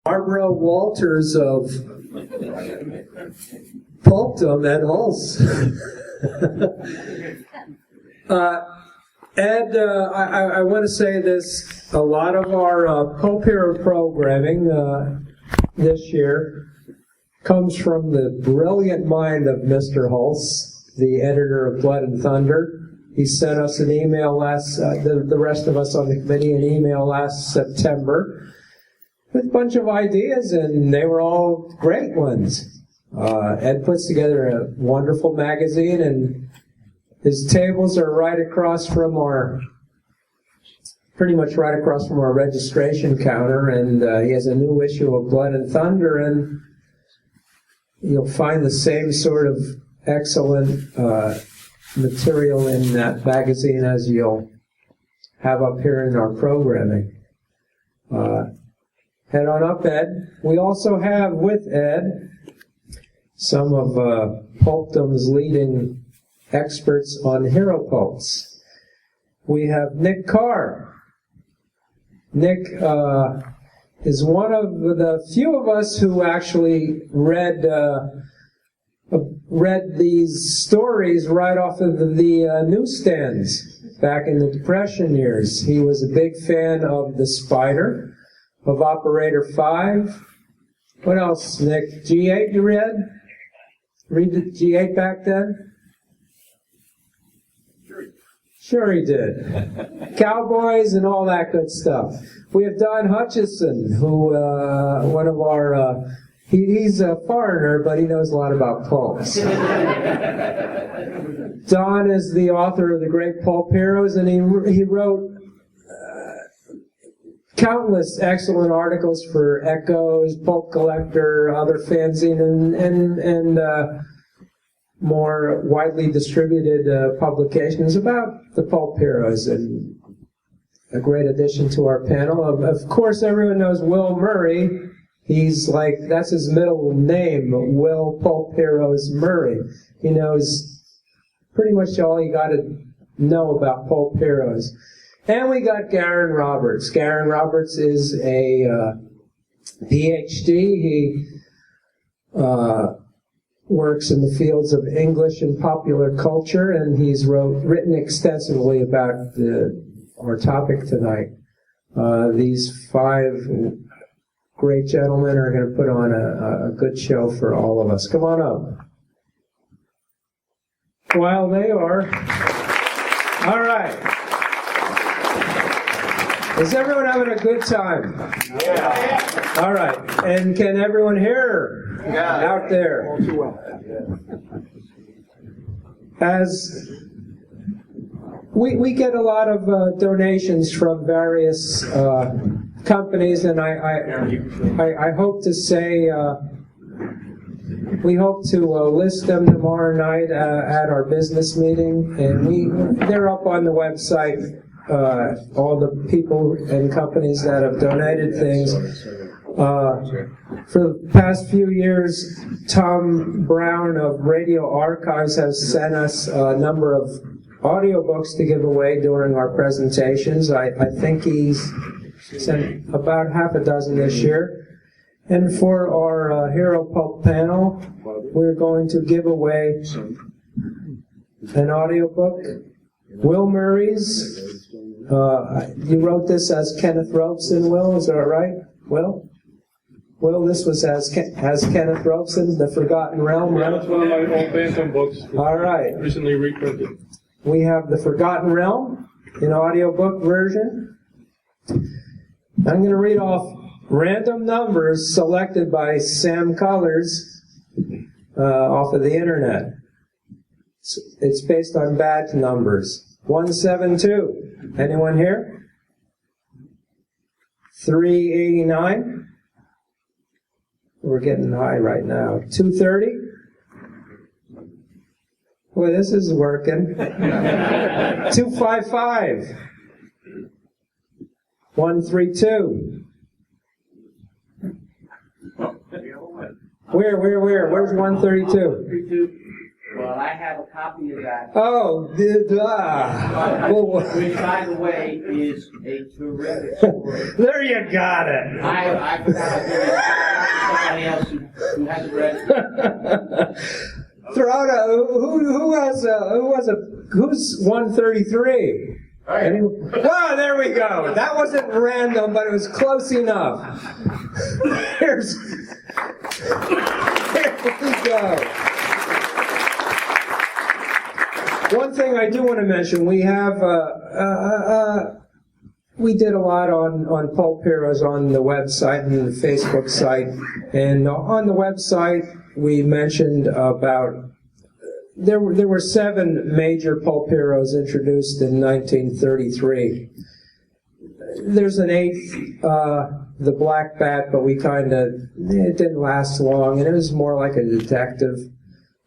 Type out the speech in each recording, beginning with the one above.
Barbara Walters of Pulpdom at Hulse. Ed, I want to say this, a lot of our Pulp Hero programming this year comes from the brilliant mind of Mr. Hulse, the editor of Blood and Thunder. He sent us an email the rest of us on the committee, an email last September with a bunch of ideas, and they were all great ones. Ed puts together a wonderful magazine, and his tables are pretty much right across from our registration counter, and he has a new issue of Blood and Thunder, and you'll find the same sort of excellent material in that magazine as you'll have up here in our programming. Head on up, Ed. We also have with Ed some of Pulpdom's leading experts on Hero Pulps. We have Nick Carr. Nick is one of the few of us who actually read these stories right off of the newsstands back in the Depression years. He was a big fan of The Spider, of Operator 5. What else, Nick? G8 you read? Read the G8 back then? Sure he did. Cowboys and all that good stuff. We have Don Hutchison, who, one of our, he's a foreigner, but he knows a lot about pulps. Don is the author of the great Pulp Heroes, and he wrote countless excellent articles for Echoes, Pulp Collector, other fanzine, and more widely distributed publications about the Pulp Heroes, and a great addition to our panel. Of course, everyone knows Will Murray. He's that's his middle name, Will Pulp Heroes Murray. He knows pretty much all you got to know about Pulp Heroes. And we got Garyn Roberts. Garyn Roberts is a PhD. He works in the fields of English and popular culture, and he's written extensively about our topic tonight. These five great gentlemen are going to put on a good show for all of us. Come on up. While they are. All right. Is everyone having a good time? Yeah. All right. And can everyone hear out there? As we get a lot of donations from various companies, and I hope to say we hope to list them tomorrow night at our business meeting, and they're up on the website. All the people and companies that have donated things. For the past few years, Tom Brown of Radio Archives has sent us a number of audiobooks to give away during our presentations. I think he's sent about half a dozen this year. And for our Hero Pulp panel, we're going to give away an audiobook. Will Murray's. You wrote this as Kenneth Robeson, Will, is that right? Will? Will, this was as Kenneth Robeson, The Forgotten Realm, right? That's one of my old Phantom books. All right. Recently reprinted. We have The Forgotten Realm in audiobook version. I'm going to read off random numbers selected by Sam Colors off of the internet. It's based on badge numbers. 172. Anyone here? 389. We're getting high right now. 230. Well, this is working. 255. 132. Where? Where's 132? Well, I have a copy of that. Oh, Which, by the way, is a terrific story. there you got it. I forgot to give somebody else who hasn't read it. Throw out who's 133? Oh, there we go. That wasn't random, but it was close enough. Here we go. One thing I do want to mention, we have we did a lot on Pulp Heroes on the website and the Facebook site, and on the website we mentioned about there were 7 major Pulp Heroes introduced in 1933. There's an 8th, the Black Bat, but it didn't last long, and it was more like a detective.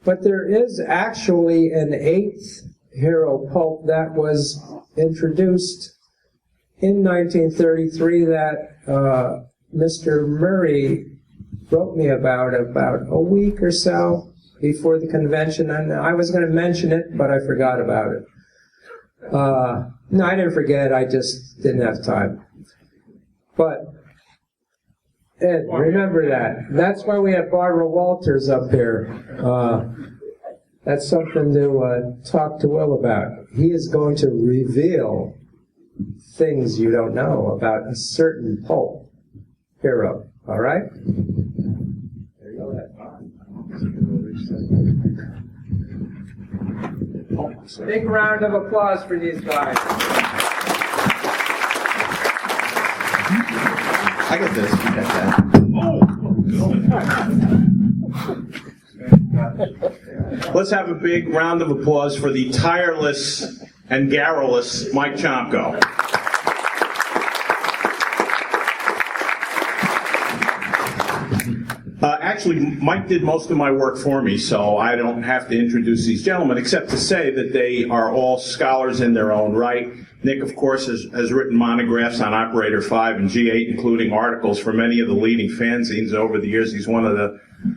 But there is actually an 8th Hero Pulp that was introduced in 1933 that Mr. Murray wrote me about a week or so before the convention, and I was going to mention it, but I forgot about it. No, I didn't forget, I just didn't have time. But, Ed, remember that. That's why we have Barbara Walters up here. That's something to talk to Will about. He is going to reveal things you don't know about a certain pulp hero. All right? There you go. Big round of applause for these guys. I got this. You got that. Let's have a big round of applause for the tireless and garrulous Mike Chomko. Actually, Mike did most of my work for me, so I don't have to introduce these gentlemen, except to say that they are all scholars in their own right. Nick, of course, has written monographs on Operator 5 and G8, including articles for many of the leading fanzines over the years. He's one of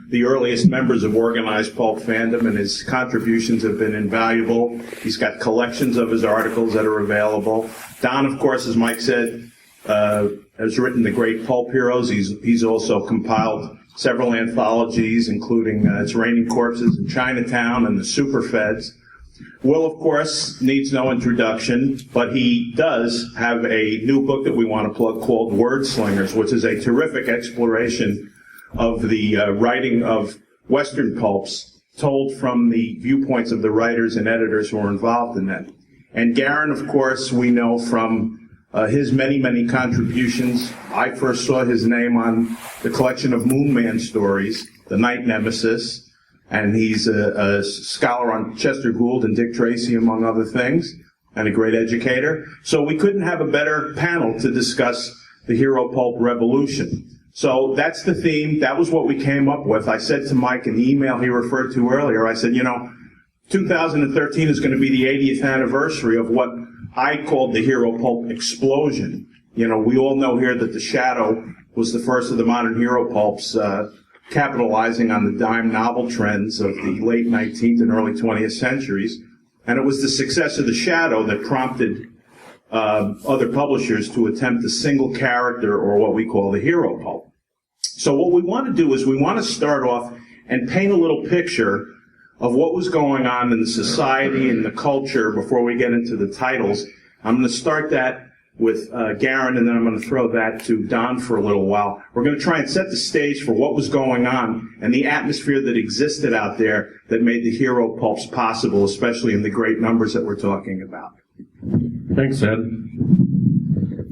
the earliest members of organized pulp fandom, and his contributions have been invaluable. He's got collections of his articles that are available. Don, of course, as Mike said, has written the great Pulp Heroes. He's also compiled several anthologies, including It's Raining Corpses in Chinatown and the Super Feds. Will, of course, needs no introduction, but he does have a new book that we want to plug called Word Slingers, which is a terrific exploration of the writing of Western pulps told from the viewpoints of the writers and editors who are involved in that. And Garyn, of course, we know from his many, many contributions. I first saw his name on the collection of Moonman stories, The Night Nemesis, and he's a scholar on Chester Gould and Dick Tracy, among other things, and a great educator. So we couldn't have a better panel to discuss the Hero Pulp revolution. So that's the theme. That was what we came up with. I said to Mike in the email he referred to earlier, I said, 2013 is going to be the 80th anniversary of what I called the Hero Pulp explosion. We all know here that The Shadow was the first of the modern Hero Pulps, capitalizing on the dime novel trends of the late 19th and early 20th centuries. And it was the success of The Shadow that prompted other publishers to attempt a single character, or what we call the Hero Pulp. So what we want to do is we want to start off and paint a little picture of what was going on in the society and the culture before we get into the titles. I'm going to start that with Garyn, and then I'm going to throw that to Don for a little while. We're going to try and set the stage for what was going on and the atmosphere that existed out there that made the Hero Pulps possible, especially in the great numbers that we're talking about. Thanks, Ed.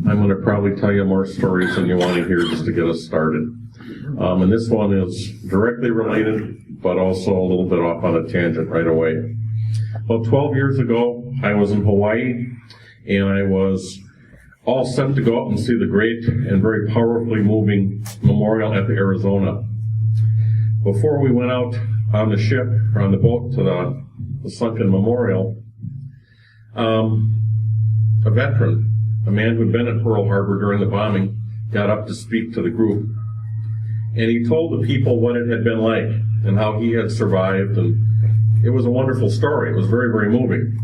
I'm going to probably tell you more stories than you want to hear just to get us started. And this one is directly related, but also a little bit off on a tangent right away. About 12 years ago, I was in Hawaii, and I was all set to go out and see the great and very powerfully moving memorial at the Arizona. Before we went out on the ship, or on the boat to the sunken memorial, a veteran, a man who had been at Pearl Harbor during the bombing, got up to speak to the group. And he told the people what it had been like and how he had survived and it was a wonderful story. It was very, very moving.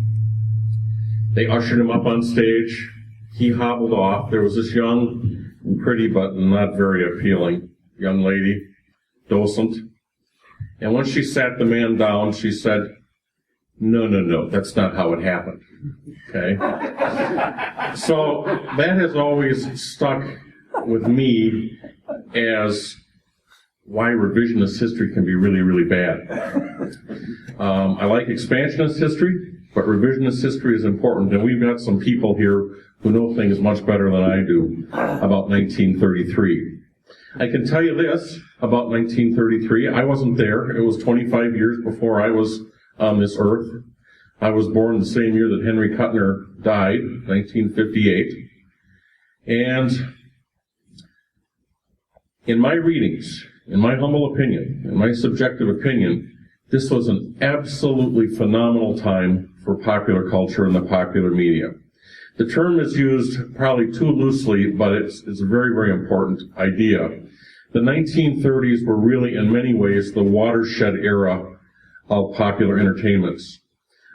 They ushered him up on stage. He hobbled off. There was this young, pretty but not very appealing young lady, docent. And once she sat the man down, she said, no, that's not how it happened. Okay? So that has always stuck with me as why revisionist history can be really, really bad. I like expansionist history, but revisionist history is important, and we've got some people here who know things much better than I do about 1933. I can tell you this about 1933. I wasn't there. It was 25 years before I was on this earth. I was born the same year that Henry Kuttner died, 1958. And in my readings, in my humble opinion, in my subjective opinion, this was an absolutely phenomenal time for popular culture and the popular media. The term is used probably too loosely, but it's a very, very important idea. The 1930s were really, in many ways, the watershed era of popular entertainments.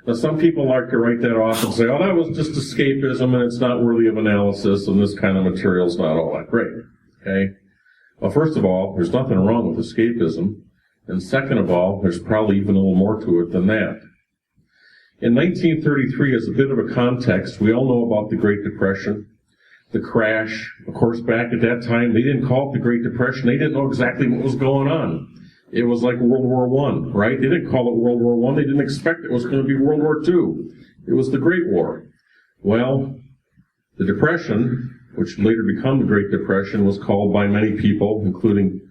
Now, some people like to write that off and say, oh, that was just escapism and it's not worthy of analysis and this kind of material is not all that great. Okay? Well, first of all, there's nothing wrong with escapism. And second of all, there's probably even a little more to it than that. In 1933, as a bit of a context, we all know about the Great Depression, the crash. Of course, back at that time, they didn't call it the Great Depression. They didn't know exactly what was going on. It was like World War I, right? They didn't call it World War I. They didn't expect it was going to be World War II. It was the Great War. Well, the Depression, which later became the Great Depression, was called by many people, including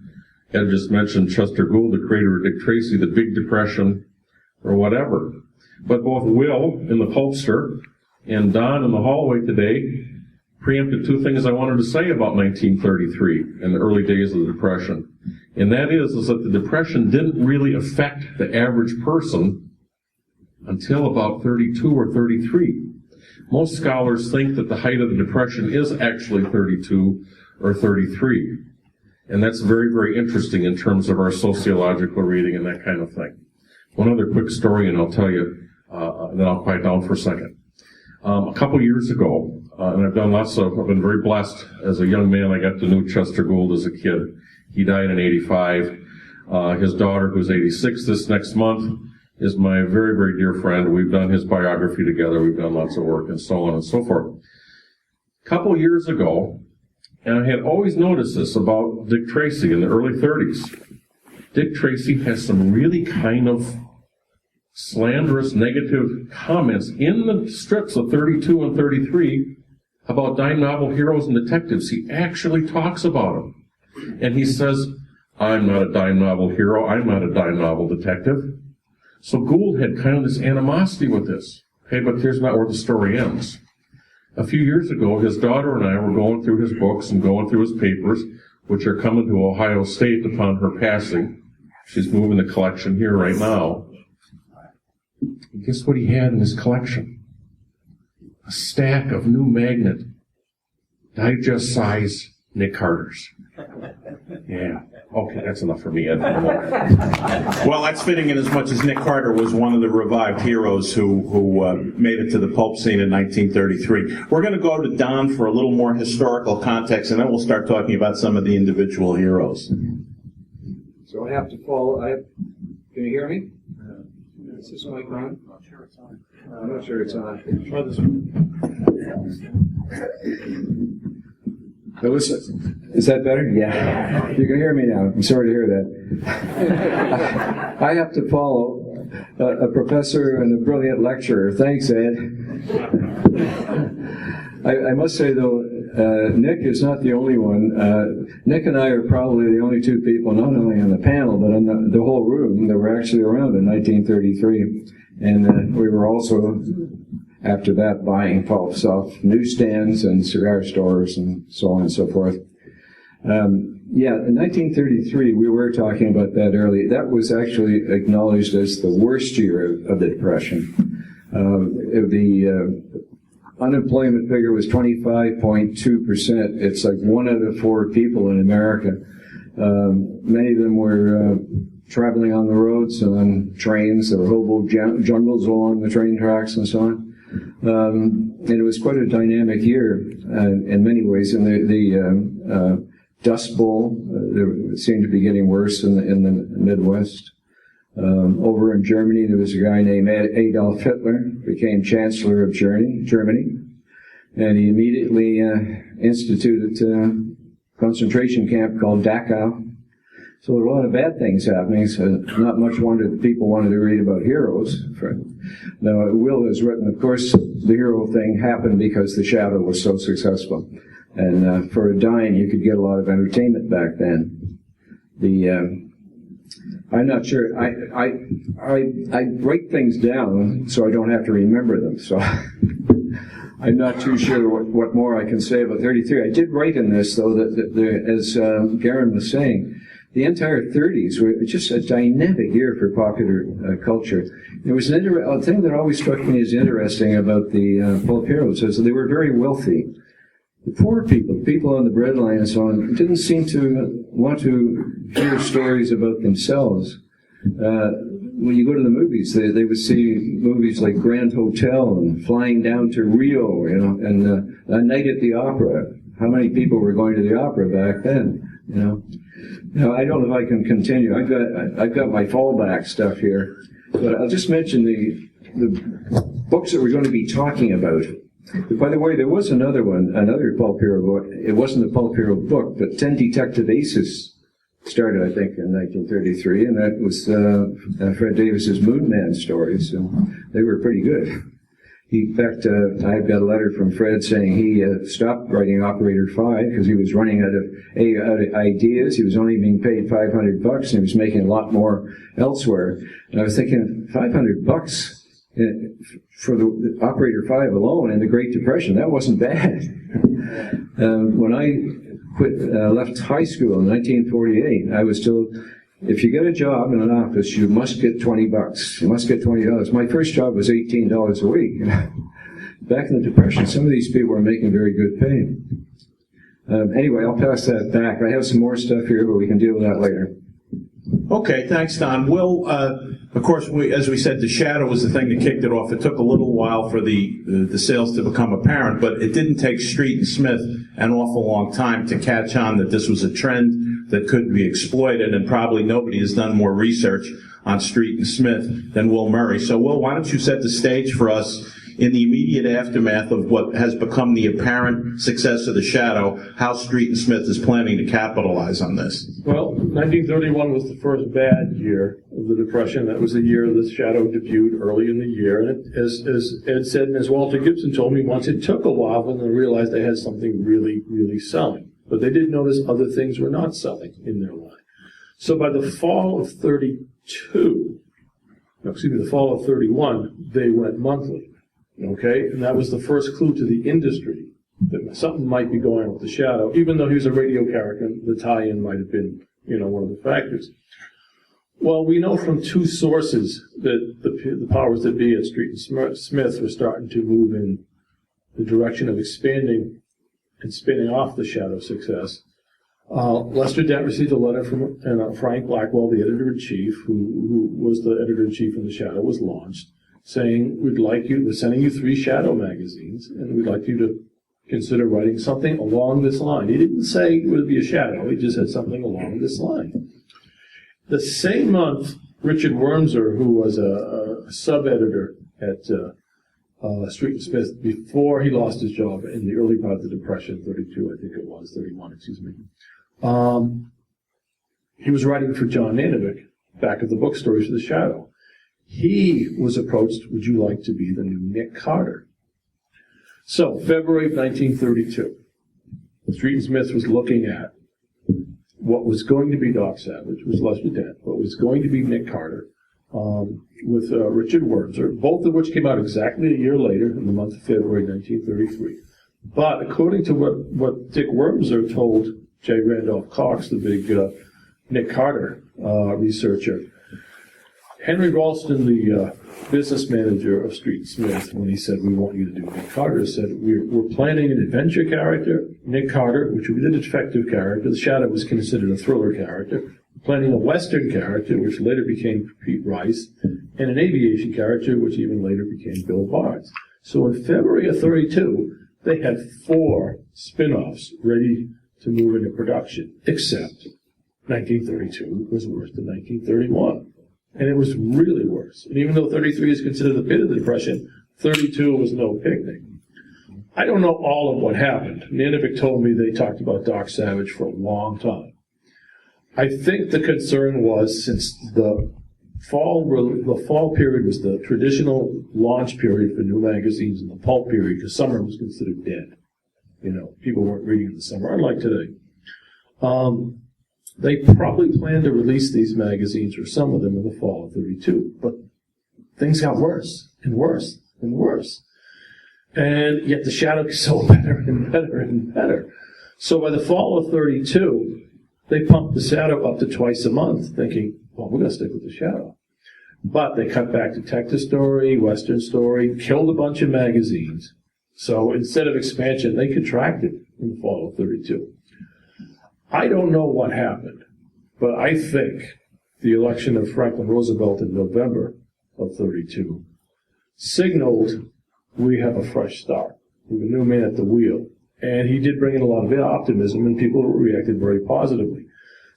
Ed just mentioned Chester Gould, the creator of Dick Tracy, the Big Depression, or whatever. But both Will in the Pulpster and Don in the hallway today preempted two things I wanted to say about 1933 and the early days of the Depression. And that is that the Depression didn't really affect the average person until about 32 or 33. Most scholars think that the height of the Depression is actually 32 or 33. And that's very, very interesting in terms of our sociological reading and that kind of thing. One other quick story, and I'll tell you, then I'll quiet down for a second. A couple years ago, and I've been very blessed as a young man. I got to know Chester Gould as a kid. He died in 85. His daughter, who's 86 this next month, is my very, very dear friend. We've done his biography together. We've done lots of work and so on and so forth. A couple years ago, and I had always noticed this about Dick Tracy in the early 30s. Dick Tracy has some really kind of slanderous, negative comments in the strips of 32 and 33 about dime novel heroes and detectives. He actually talks about them. And he says, I'm not a dime novel hero, I'm not a dime novel detective. So Gould had kind of this animosity with this. Okay, but here's not where the story ends. A few years ago, his daughter and I were going through his books and going through his papers, which are coming to Ohio State upon her passing. She's moving the collection here right now. And guess what he had in his collection? A stack of New Magnet, digest size Nick Carters. Yeah. Okay, that's enough for me, Ed. Well, that's fitting in as much as Nick Carter was one of the revived heroes who made it to the pulp scene in 1933. We're going to go to Don for a little more historical context, and then we'll start talking about some of the individual heroes. So I have to follow. Can you hear me? Is this mic on? I'm not sure it's on. Try this one. Now listen, is that better? Yeah. You can hear me now. I'm sorry to hear that. I have to follow a professor and a brilliant lecturer. Thanks, Ed. I must say, though, Nick is not the only one. Nick and I are probably the only two people, not only on the panel, but on the whole room that were actually around in 1933. And we were also, after that, buying pulps off newsstands and cigar stores and so on and so forth. Yeah, in 1933, we were talking about that earlier. That was actually acknowledged as the worst year of the Depression. The unemployment figure was 25.2%. It's like 1 out of 4 people in America. Many of them were traveling on the roads and on trains. There were hobo jungles along the train tracks and so on. And it was quite a dynamic year in many ways. And the Dust Bowl seemed to be getting worse in the Midwest. Over in Germany, there was a guy named Adolf Hitler, became Chancellor of Germany, and he immediately instituted a concentration camp called Dachau. So there were a lot of bad things happening, so not much people wanted to read about heroes. Now, Will has written, of course, the hero thing happened because the Shadow was so successful. And for a dime, you could get a lot of entertainment back then. I'm not sure. I break things down so I don't have to remember them. So I'm not too sure what more I can say about 33. I did write in this, though, that as Garyn was saying, the entire 30s were just a dynamic year for popular culture. There was a thing that always struck me as interesting about the pulp heroes is that they were very wealthy. The poor people on the breadline and so on, didn't seem to want to hear stories about themselves. When you go to the movies, they would see movies like Grand Hotel and Flying Down to Rio, and A Night at the Opera. How many people were going to the opera back then, Now, I don't know if I can continue. I've got my fallback stuff here, but I'll just mention the books that we're going to be talking about. By the way, there was another Pulp Hero book. It wasn't a Pulp Hero book, but 10 Detective Aces started, I think, in 1933, and that was Fred Davis's Moon Man stories, so they were pretty good. In fact, I've got a letter from Fred saying he stopped writing Operator 5 because he was running out of ideas. He was only being paid $500, and he was making a lot more elsewhere. And I was thinking, $500 for the Operator 5 alone in the Great Depression, that wasn't bad. When I left high school in 1948, I was told, if you get a job in an office, you must get $20. You must get $20. My first job was $18 a week. Back in the Depression, some of these people were making very good pay. Anyway, I'll pass that back. I have some more stuff here, but we can deal with that later. Okay, thanks, Don. Will, of course, as we said, the Shadow was the thing that kicked it off. It took a little while for the sales to become apparent, but it didn't take Street and Smith an awful long time to catch on that this was a trend that could be exploited, and probably nobody has done more research on Street and Smith than Will Murray. So, Will, why don't you set the stage for us in the immediate aftermath of what has become the apparent success of the Shadow, how Street and Smith is planning to capitalize on this? Well, 1931 was the first bad year of the Depression. That was the year the Shadow debuted early in the year. And as Ed said, and as Walter Gibson told me once, it took a while for them to realize they had something really, really selling. But they did notice other things were not selling in their line. So by the fall of the fall of 31, they went monthly. Okay? And that was the first clue to the industry that something might be going on with the Shadow. Even though he was a radio character, the tie-in might have been, one of the factors. Well, we know from two sources that the powers that be at Street and Smith were starting to move in the direction of expanding and spinning off the Shadow success. Lester Dent received a letter from Frank Blackwell, the editor-in-chief, who was the editor-in-chief when the Shadow was launched, saying, we're sending you 3 Shadow magazines, and we'd like you to consider writing something along this line. He didn't say it would be a Shadow, he just said something along this line. The same month, Richard Wormser, who was a sub-editor at Street and Smith before he lost his job in the early part of the Depression, 32, I think it was, 31, excuse me. He was writing for John Nanovic, back of the book Stories of the Shadow. He was approached, would you like to be the new Nick Carter? So, February of 1932, Street and Smith was looking at what was going to be Doc Savage, was Lester Dent, what was going to be Nick Carter, with Richard Wormser, both of which came out exactly a year later in the month of February 1933. But according to what Dick Wormser told J. Randolph Cox, the big Nick Carter researcher, Henry Ralston, the business manager of Street and Smith, when he said, we want you to do Nick Carter, said, we're planning an adventure character, Nick Carter, which would be the detective character. The Shadow was considered a thriller character. planning a Western character, which later became Pete Rice, and an aviation character, which even later became Bill Barnes. So in February of 32, they had 4 spin-offs ready to move into production, except 1932 was worse than 1931. And it was really worse. And even though 33 is considered the pit of the Depression, 32 was no picnic. I don't know all of what happened. Nanovic told me they talked about Doc Savage for a long time. I think the concern was, since the fall period was the traditional launch period for new magazines, and the pulp period, because summer was considered dead. You know, people weren't reading in the summer, unlike today. They probably planned to release these magazines, or some of them, in the fall of 32. But things got worse and worse and worse. And yet the shadow sold better and better and better. So by the fall of 32, they pumped the shadow up to twice a month, thinking, well, we're going to stick with the shadow. But they cut back Detective Story, Western Story, killed a bunch of magazines. So instead of expansion, they contracted in the fall of 32. I don't know what happened, but I think the election of Franklin Roosevelt in November of 32 signaled we have a fresh start. We have a new man at the wheel. And he did bring in a lot of optimism, and people reacted very positively.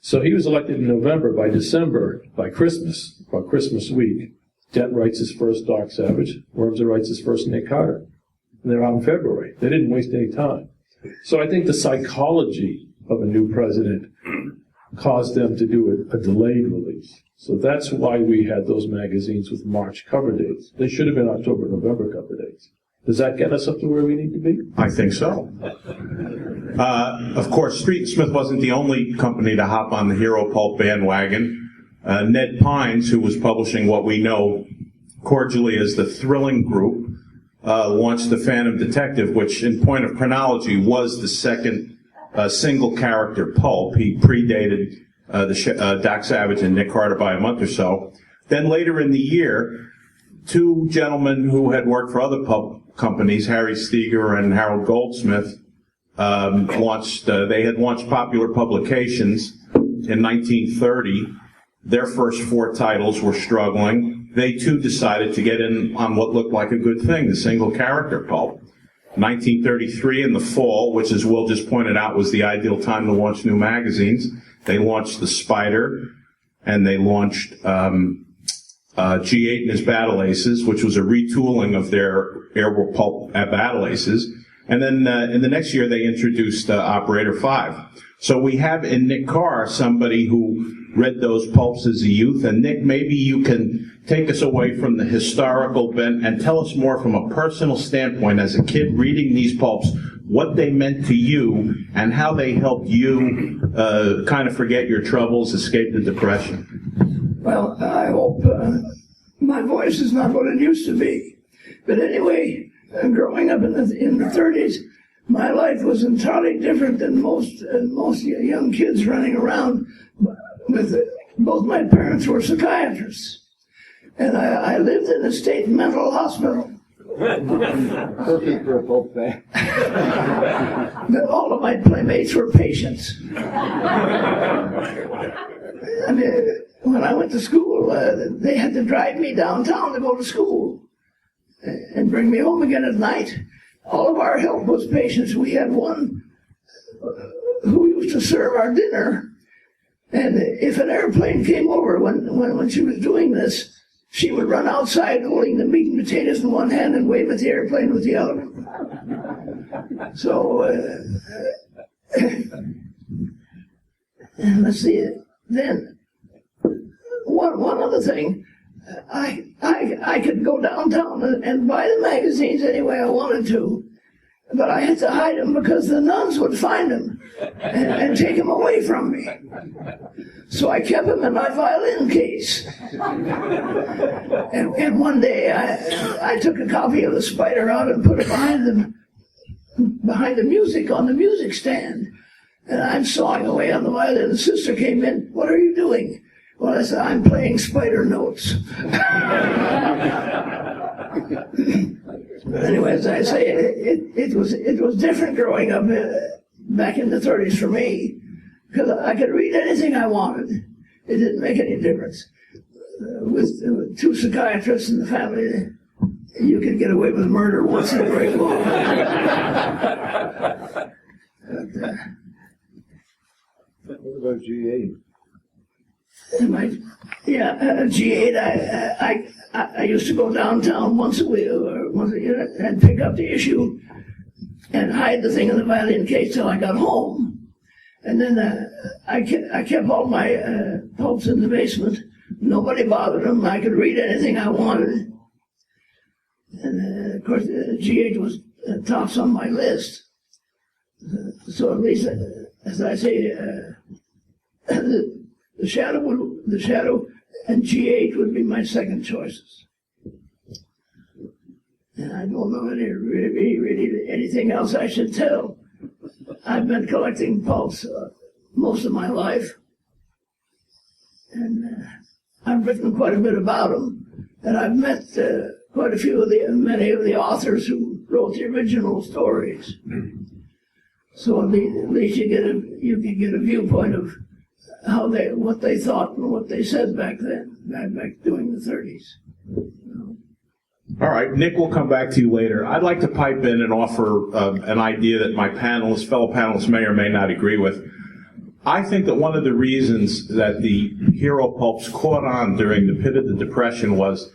So he was elected in November. By December, by Christmas week, Dent writes his first Doc Savage, Wormser writes his first Nick Carter. And they're out in February. They didn't waste any time. So I think the psychology of a new president caused them to do a delayed release. So that's why we had those magazines with March cover dates. They should have been October, November cover dates. Does that get us up to where we need to be? I think so. Of course, Street Smith wasn't the only company to hop on the Hero Pulp bandwagon. Ned Pines, who was publishing what we know cordially as the Thrilling Group, launched the Phantom Detective, which, in point of chronology, was the second single character pulp. He predated Doc Savage and Nick Carter by a month or so. Then later in the year, 2 gentlemen who had worked for other pulp companies, Harry Steger and Harold Goldsmith, they had launched Popular Publications in 1930. Their first 4 titles were struggling. They too decided to get in on what looked like a good thing, the single character pulp. 1933 in the fall, which, as Will just pointed out, was the ideal time to launch new magazines. They launched The Spider, and they launched G8 and his Battle Aces, which was a retooling of their Airwolf Pulp Battle Aces. And then in the next year, they introduced Operator 5. So we have in Nick Carr somebody who read those pulps as a youth. And Nick, maybe you can take us away from the historical bent and tell us more from a personal standpoint as a kid reading these pulps, what they meant to you and how they helped you kind of forget your troubles, escape the depression. Well, I hope my voice is not what it used to be. But anyway, growing up in the 30s, my life was entirely different than most young kids running around. With both my parents were psychiatrists, and I lived in a state mental hospital. Perfect for a pulp fan. But all of my playmates were patients. I mean, when I went to school, they had to drive me downtown to go to school and bring me home again at night. All of our help was patients. We had one who used to serve our dinner, and if an airplane came over when she was doing this, she would run outside holding the meat and potatoes in one hand and wave at the airplane with the other. So, let's see. Then, one other thing, I could go downtown and buy the magazines any way I wanted to, but I had to hide them because the nuns would find them and take them away from me. So I kept them in my violin case. And one day I took a copy of The Spider out and put it behind the music on the music stand. And I'm sawing away on the violin. The sister came in. "What are you doing?" Well, I said, "I'm playing Spider notes." But anyway, as I say, it was different growing up back in the 30s for me, because I could read anything I wanted. it didn't make any difference. With two psychiatrists in the family, you could get away with murder once in a great law. What about G8? G8. I used to go downtown once a week or once a year and pick up the issue and hide the thing in the violin case till I got home. And then I kept all my pulps in the basement. Nobody bothered them. I could read anything I wanted. And of course, G8 was tops on my list. So at least, as I say, the Shadow and G8 would be my second choices. And I don't know really anything else I should tell. I've been collecting pulps most of my life, and I've written quite a bit about them, and I've met quite a few of many of the authors who wrote the original stories. So at least you can get a viewpoint of what they thought and what they said back then, back during the 30s. All right, Nick, we'll come back to you later. I'd like to pipe in and offer an idea that my fellow panelists may or may not agree with. I think that one of the reasons that the Hero Pulps caught on during the pit of the Depression was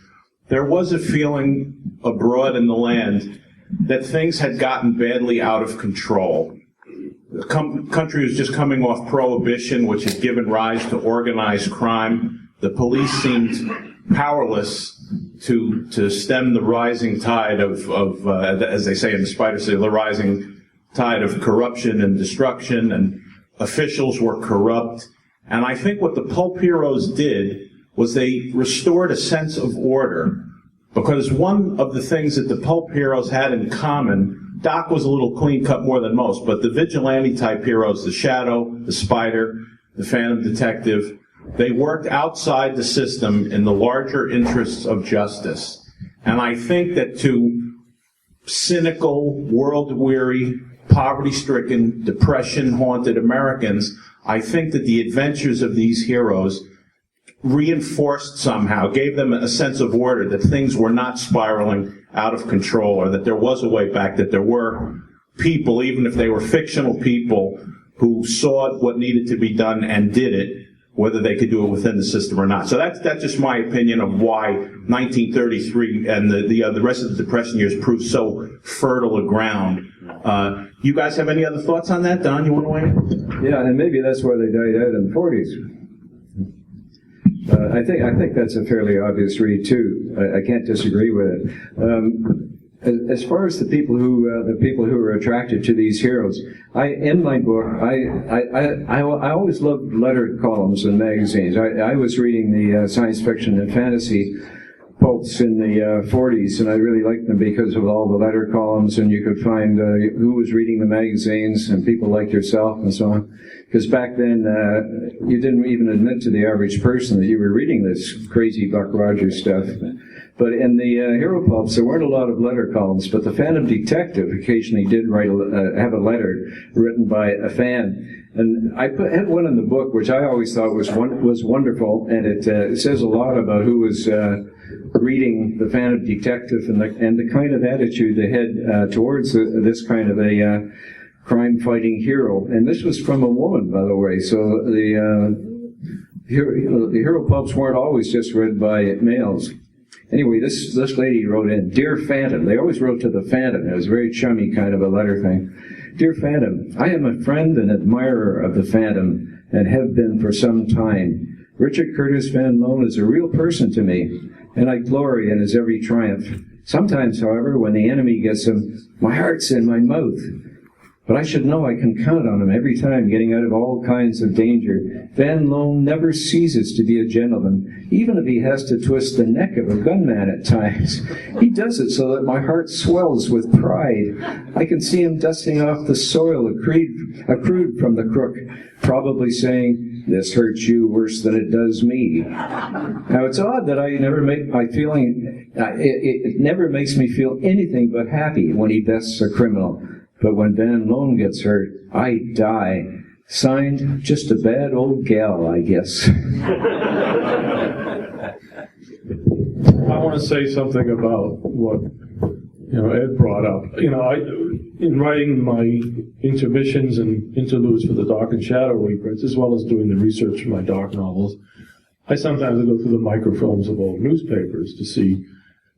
there was a feeling abroad in the land that things had gotten badly out of control. The country was just coming off Prohibition, which had given rise to organized crime. The police seemed powerless to stem the rising tide of as they say in the Spider City, the rising tide of corruption and destruction, and officials were corrupt. And I think what the pulp heroes did was they restored a sense of order, because one of the things that the pulp heroes had in common, Doc was a little clean-cut more than most, but the vigilante-type heroes, the Shadow, the Spider, the Phantom Detective, they worked outside the system in the larger interests of justice. And I think that to cynical, world-weary, poverty-stricken, depression-haunted Americans, I think that the adventures of these heroes reinforced somehow, gave them a sense of order, that things were not spiraling out of control, or that there was a way back, that there were people, even if they were fictional people, who saw what needed to be done and did it, whether they could do it within the system or not. So that's just my opinion of why 1933 and the rest of the Depression years proved so fertile a ground. You guys have any other thoughts on that? Don, you want to weigh in? Yeah, and maybe that's why they died out in the 40s. I think that's a fairly obvious read too. I can't disagree with it. As far as the people who are attracted to these heroes, in my book I always loved letter columns in magazines. I was reading the science fiction and fantasy pulps in the 40s, and I really liked them because of all the letter columns, and you could find who was reading the magazines, and people like yourself and so on. Because back then, you didn't even admit to the average person that you were reading this crazy Buck Rogers stuff. But in the Hero Pulps, there weren't a lot of letter columns, but the Phantom Detective occasionally did have a letter written by a fan. And I had one in the book, which I always thought was wonderful, and it says a lot about who was reading the Phantom Detective and the kind of attitude they had towards this kind of a crime-fighting hero. And this was from a woman, by the way. So the Hero Pulps weren't always just read by males. Anyway, this lady wrote in, "Dear Phantom." They always wrote to the Phantom. It was a very chummy kind of a letter thing. "Dear Phantom, I am a friend and admirer of the Phantom, and have been for some time. Richard Curtis Van Loan is a real person to me, and I glory in his every triumph. Sometimes, however, when the enemy gets him, my heart's in my mouth. But I should know I can count on him every time, getting out of all kinds of danger. Van Loan never ceases to be a gentleman, even if he has to twist the neck of a gunman at times. He does it so that my heart swells with pride. I can see him dusting off the soil accrued from the crook, probably saying, 'This hurts you worse than it does me.' Now, it's odd that it never makes me feel anything but happy when he bests a criminal. But when Van Loan gets hurt, I die. Signed, just a bad old gal, I guess. I want to say something about what Ed brought up. In writing my intermissions and interludes for the Dark and Shadow reprints, as well as doing the research for my dark novels, I sometimes go through the microfilms of old newspapers to see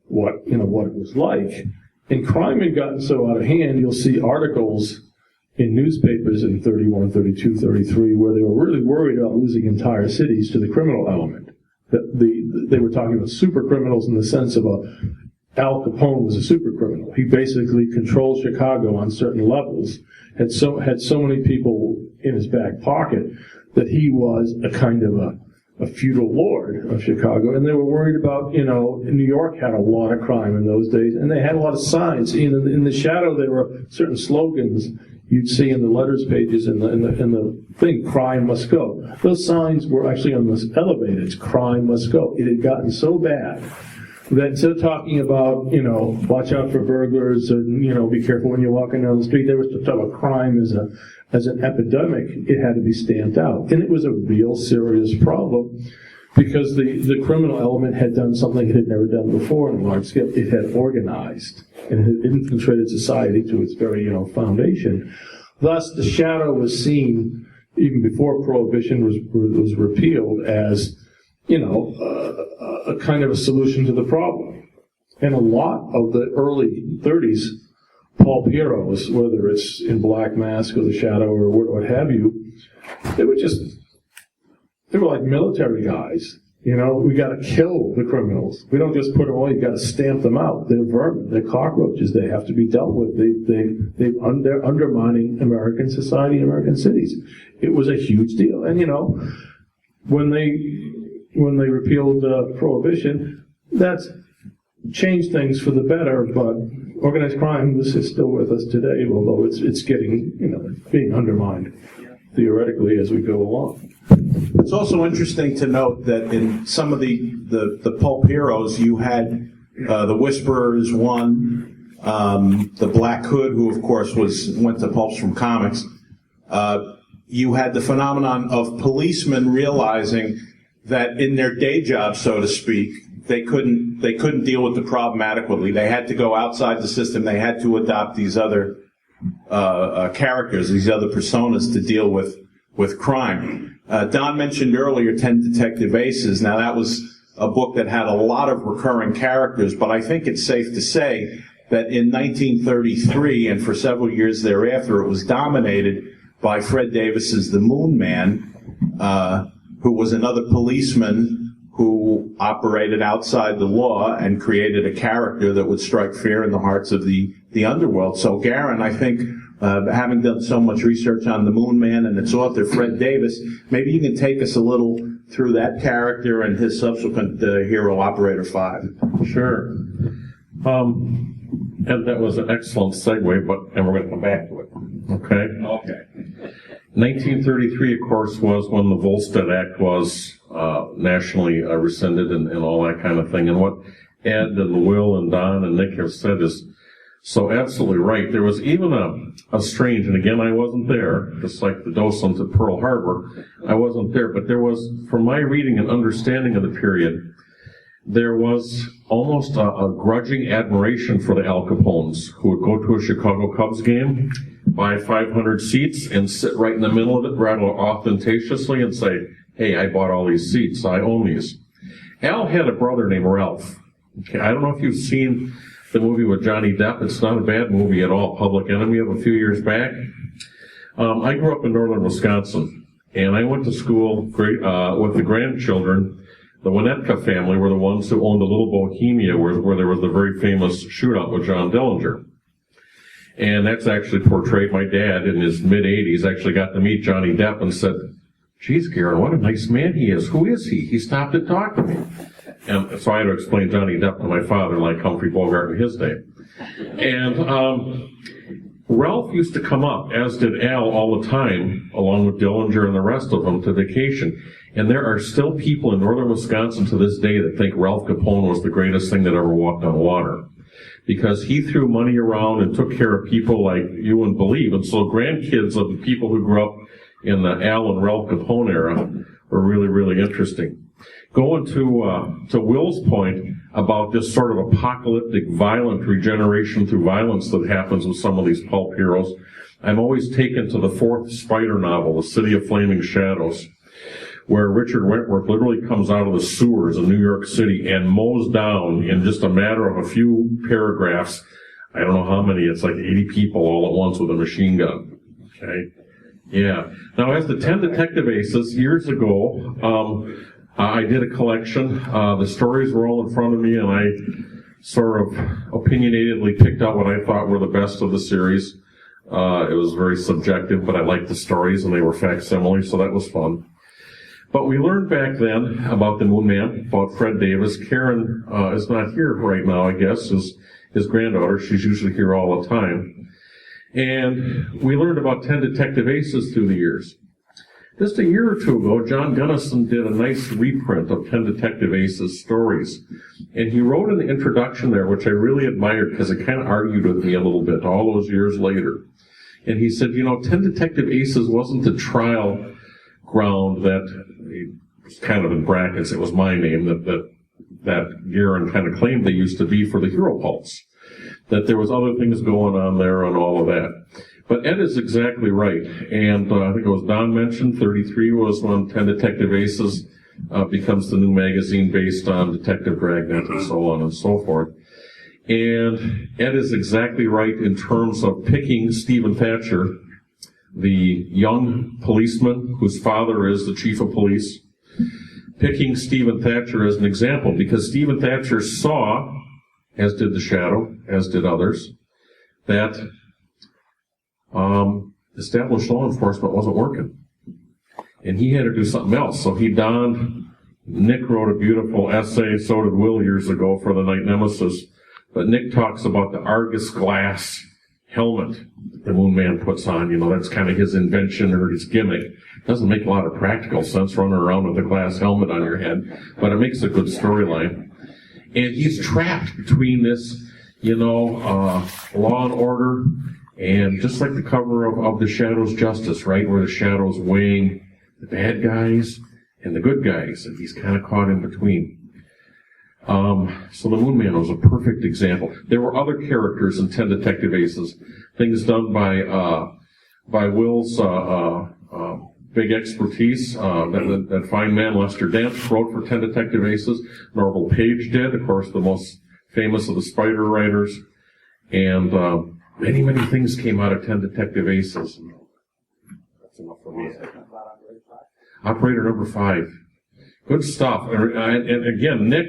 what it was like. And crime had gotten so out of hand, you'll see articles in newspapers in 31, 32, 33, where they were really worried about losing entire cities to the criminal element. They were talking about super criminals in the sense of Al Capone was a super criminal. He basically controlled Chicago on certain levels, had so many people in his back pocket that he was a kind of a feudal lord of Chicago, and they were worried about, New York had a lot of crime in those days, and they had a lot of signs. In the shadow, there were certain slogans you'd see in the letters pages in the thing, crime must go. Those signs were actually on the elevators, crime must go. It had gotten so bad that instead of talking about, watch out for burglars and, be careful when you're walking down the street, they were talking about crime as an epidemic. It had to be stamped out. And it was a real serious problem because the criminal element had done something it had never done before on a large scale. It had organized and it had infiltrated society to its very, foundation. Thus, the shadow was seen, even before Prohibition was repealed, as, a kind of a solution to the problem. And a lot of the early 30s pulp heroes, whether it's in Black Mask or The Shadow or what have you, they were like military guys. We got to kill the criminals. We don't just put them away. You got to stamp them out. They're vermin. They're cockroaches. They have to be dealt with. They're undermining American society, American cities. It was a huge deal. And when they repealed Prohibition, that's changed things for the better. But organized crime is still with us today, although it's getting being undermined theoretically as we go along. It's also interesting to note that in some of the pulp heroes, you had the Whisperers, the Black Hood, who of course went to pulps from comics. You had the phenomenon of policemen realizing that in their day job, so to speak, they couldn't deal with the problem adequately. They had to go outside the system. They had to adopt these other characters, these other personas to deal with crime. Don mentioned earlier 10 Detective Aces. Now, that was a book that had a lot of recurring characters, but I think it's safe to say that in 1933 and for several years thereafter, it was dominated by Fred Davis's The Moon Man, who was another policeman who operated outside the law and created a character that would strike fear in the hearts of the underworld. So, Garyn, I think, having done so much research on The Moon Man and its author, Fred Davis, maybe you can take us a little through that character and his subsequent hero, Operator 5. Sure. And that was an excellent segue, and we're going to come back to it. Okay? Okay. 1933, of course, was when the Volstead Act was nationally rescinded and all that kind of thing. And what Ed and Will and Don and Nick have said is so absolutely right. There was even a strange, and again, I wasn't there, just like the docent at Pearl Harbor, I wasn't there, but there was, from my reading and understanding of the period, there was almost a grudging admiration for the Al Capones, who would go to a Chicago Cubs game, buy 500 seats, and sit right in the middle of it rather ostentatiously and say, hey, I bought all these seats, I own these. Al had a brother named Ralph. Okay, I don't know if you've seen the movie with Johnny Depp. It's not a bad movie at all, Public Enemy, of a few years back. I grew up in northern Wisconsin, and I went to school with the grandchildren. The Winnetka family were the ones who owned a little Bohemia where there was the very famous shootout with John Dillinger. And that's actually portrayed. My dad, in his mid-80s, actually got to meet Johnny Depp and said, geez, Garyn, what a nice man he is. Who is he? He stopped to talk to me. And so I had to explain Johnny Depp to my father, like Humphrey Bogart in his day. And Ralph used to come up, as did Al, all the time, along with Dillinger and the rest of them, to vacation. And there are still people in northern Wisconsin to this day that think Ralph Capone was the greatest thing that ever walked on water. Because he threw money around and took care of people like you wouldn't believe. And so grandkids of the people who grew up in the Al and Ralph Capone era were really, really interesting. Going to Will's point about this sort of apocalyptic, violent regeneration through violence that happens with some of these pulp heroes, I'm always taken to the fourth Spider novel, The City of Flaming Shadows, where Richard Wentworth literally comes out of the sewers of New York City and mows down in just a matter of a few paragraphs, I don't know how many, it's like 80 people all at once with a machine gun. Okay? Yeah. Now, as the 10 Detective Aces, years ago, I did a collection. The stories were all in front of me, and I sort of opinionatedly picked out what I thought were the best of the series. It was very subjective, but I liked the stories, and they were facsimile, so that was fun. But we learned back then about the Moon Man, about Fred Davis. Karen is not here right now, I guess, his granddaughter. She's usually here all the time. And we learned about 10 Detective Aces through the years. Just a year or two ago, John Gunnison did a nice reprint of 10 Detective Aces stories. And he wrote an introduction there, which I really admired because it kind of argued with me a little bit all those years later. And he said, 10 Detective Aces wasn't the trial ground that, kind of in brackets, it was my name, that Garyn kind of claimed they used to be for the Hero Pulps. That there was other things going on there and all of that. But Ed is exactly right, and I think it was Don mentioned, 33 was when 10 Detective Aces becomes the new magazine based on Detective Dragnet and so on and so forth. And Ed is exactly right in terms of picking Stephen Thatcher, the young policeman whose father is the chief of police, picking Stephen Thatcher as an example, because Stephen Thatcher saw, as did the Shadow, as did others, that established law enforcement wasn't working. And he had to do something else. So he donned, Nick wrote a beautiful essay, so did Will years ago, for the Night Nemesis. But Nick talks about the Argus glass helmet the Moon Man puts on. That's kind of his invention or his gimmick. Doesn't make a lot of practical sense running around with a glass helmet on your head, but it makes a good storyline. And he's trapped between this, law and order, and just like the cover of The Shadow's Justice, right, where the Shadow's weighing the bad guys and the good guys, and he's kind of caught in between. So the Moon Man was a perfect example. There were other characters in 10 Detective Aces, things done by Will's big expertise. That fine man Lester Dent wrote for 10 Detective Aces. Norval Page did, of course, the most famous of the Spider writers. And many, many things came out of 10 Detective Aces. That's enough for me. Operator number 5. Good stuff. And again, Nick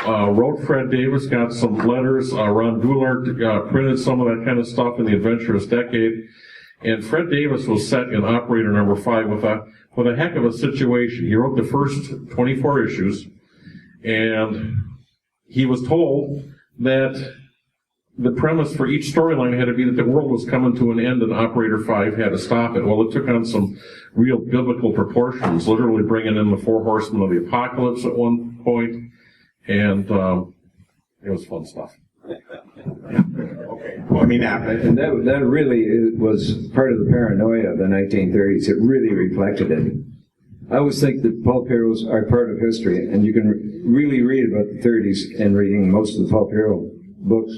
wrote Fred Davis, got some letters. Ron Doulard printed some of that kind of stuff in the Adventurous Decade. And Fred Davis was set in Operator number 5 with a heck of a situation. He wrote the first 24 issues, and he was told that the premise for each storyline had to be that the world was coming to an end and Operator 5 had to stop it. Well, it took on some real biblical proportions, literally bringing in the 4 horsemen of the apocalypse at one point, and it was fun stuff. Well, and that really was part of the paranoia of the 1930s. It really reflected it. I always think that pulp heroes are part of history, and you can really read about the 30s in reading most of the pulp hero books.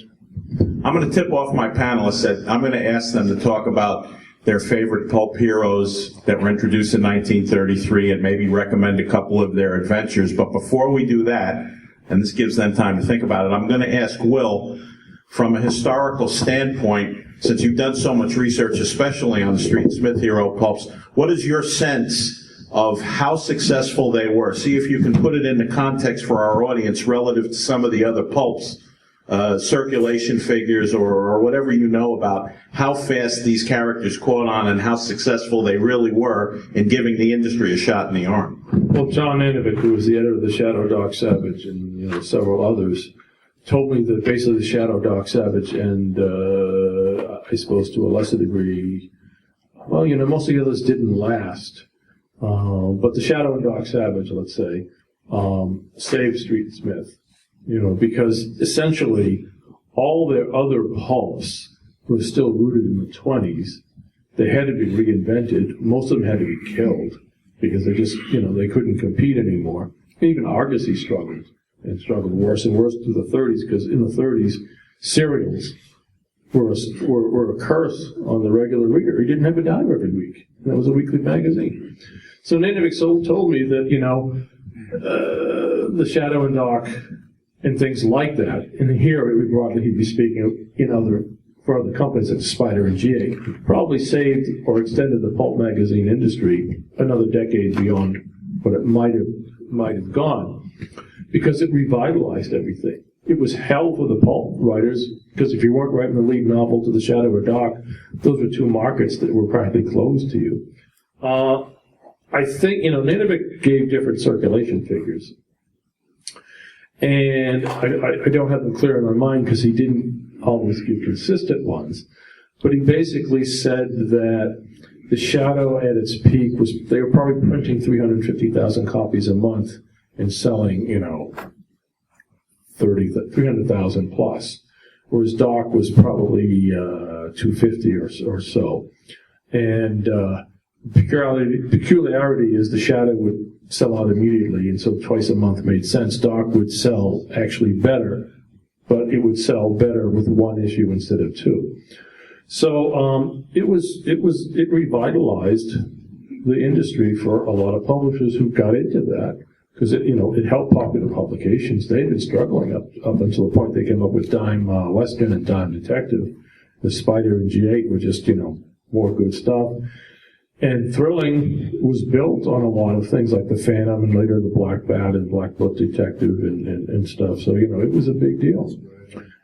I'm going to tip off my panelists that I'm going to ask them to talk about their favorite pulp heroes that were introduced in 1933 and maybe recommend a couple of their adventures. But before we do that, and this gives them time to think about it, I'm going to ask Will, from a historical standpoint, since you've done so much research, especially on the Street Smith Hero Pulps, what is your sense of how successful they were? See if you can put it into context for our audience relative to some of the other pulps, circulation figures or whatever you know about how fast these characters caught on and how successful they really were in giving the industry a shot in the arm. Well, John Anivic, who was the editor of the Shadow Doc Savage and several others, told me that basically the Shadow Doc Savage and I suppose to a lesser degree, well, most of the others didn't last. But the Shadow and Doc Savage, let's say, saved Street Smith. Because essentially all their other pulps were still rooted in the 20s, They had to be reinvented. Most of them had to be killed because they just, they couldn't compete anymore. Even Argosy struggled, and struggled worse and worse through the 30s, because in the 30s, serials were a curse on the regular reader. He didn't have a dime every week. And that was a weekly magazine. So Nanovic told me that, the Shadow and Dark and things like that, and here broadly he'd be speaking for other companies like Spider and G8, probably saved or extended the pulp magazine industry another decade beyond what it might have gone, because it revitalized everything. It was hell for the pulp writers, because if you weren't writing the lead novel to the Shadow or Dark, those were two markets that were practically closed to you. I think, Nanovic gave different circulation figures. And I don't have them clear in my mind because he didn't always give consistent ones. But he basically said that the Shadow at its peak they were probably printing 350,000 copies a month and selling, 300,000 plus. Whereas Dark was probably 250 or so. And peculiarity is the Shadow would sell out immediately, and so twice a month made sense. Dark would sell actually better, but it would sell better with one issue instead of two. So it revitalized the industry for a lot of publishers who got into that, because it helped popular publications. They'd been struggling up until the point they came up with Dime Western and Dime Detective. The Spider and G8 were just more good stuff. And Thrilling was built on a lot of things like the Phantom and later the Black Bat and Black Book Detective and stuff. So, it was a big deal.